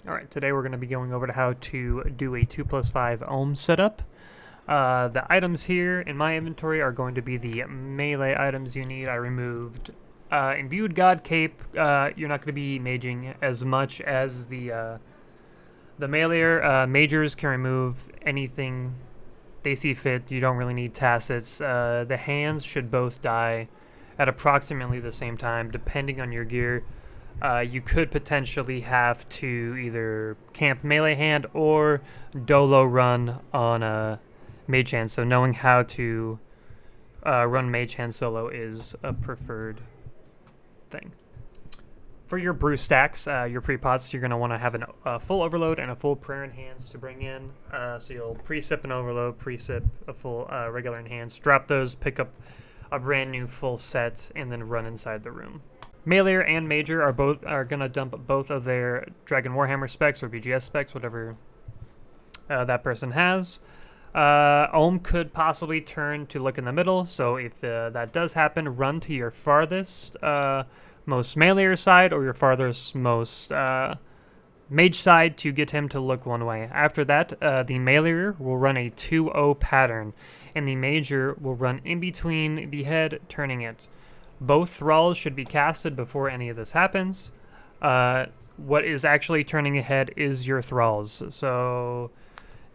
Alright, today we're going to be going over to how to do a 2+5 ohm setup. The items here in my inventory are going to be the melee items you need. I removed Imbued God Cape. You're not going to be maging as much as the meleer. Magers can remove anything they see fit. You don't really need tacits. The hands should both die at approximately the same time, depending on your gear. You could potentially have to either camp melee hand or dolo run on a mage hand. So knowing how to run mage hand solo is a preferred thing. For your brew stacks, your pre-pots, you're going to want to have a full overload and a full prayer enhance to bring in. So you'll pre-sip an overload, pre-sip a full regular enhance, drop those, pick up a brand new full set, and then run inside the room. Meleer and Major are gonna dump both of their Dragon Warhammer specs or BGS specs, whatever that person has. Ohm could possibly turn to look in the middle, so if that does happen, run to your farthest most Meleer side or your farthest most Mage side to get him to look one way. After that, the Meleer will run a 2-0 pattern, and the Major will run in between the head, turning it. Both thralls should be casted before any of this happens. What is actually turning ahead is your thralls. So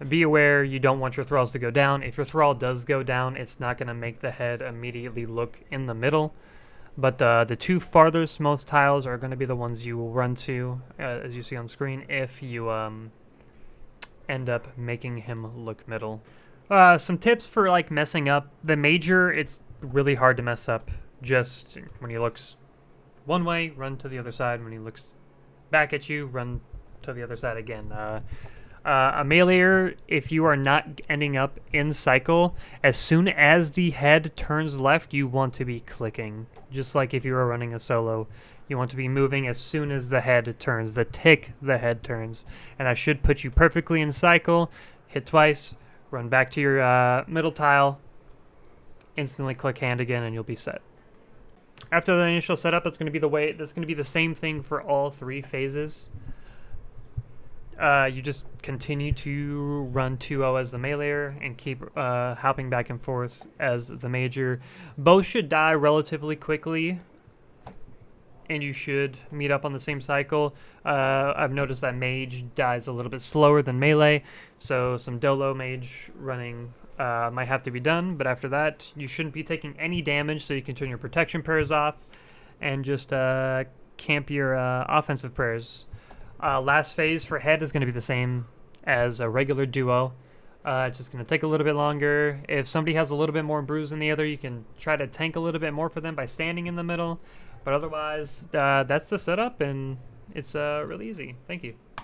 be aware you don't want your thralls to go down. If your thrall does go down, it's not going to make the head immediately look in the middle. But the two farthest most tiles are going to be the ones you will run to, as you see on screen, if you end up making him look middle. Some tips for like messing up the Major. It's really hard to mess up. Just when he looks one way, run to the other side. When he looks back at you, run to the other side again. A Meleer, if you are not ending up in cycle, as soon as the head turns left, you want to be clicking. Just like if you were running a solo, you want to be moving as soon as the head turns, the tick the head turns. And that should put you perfectly in cycle. Hit twice, run back to your middle tile, instantly click hand again, and you'll be set. After the initial setup, that's going to be the same thing for all three phases. You just continue to run 2-0 as the Meleer and keep hopping back and forth as the Major. Both should die relatively quickly, and you should meet up on the same cycle. I've noticed that Mage dies a little bit slower than Melee, so some Dolo Mage running might have to be done, but after that, you shouldn't be taking any damage, so you can turn your protection prayers off and just camp your offensive prayers. Last phase for head is going to be the same as a regular duo. It's just going to take a little bit longer. If somebody has a little bit more bruise than the other, you can try to tank a little bit more for them by standing in the middle. But otherwise, that's the setup, and it's really easy. Thank you.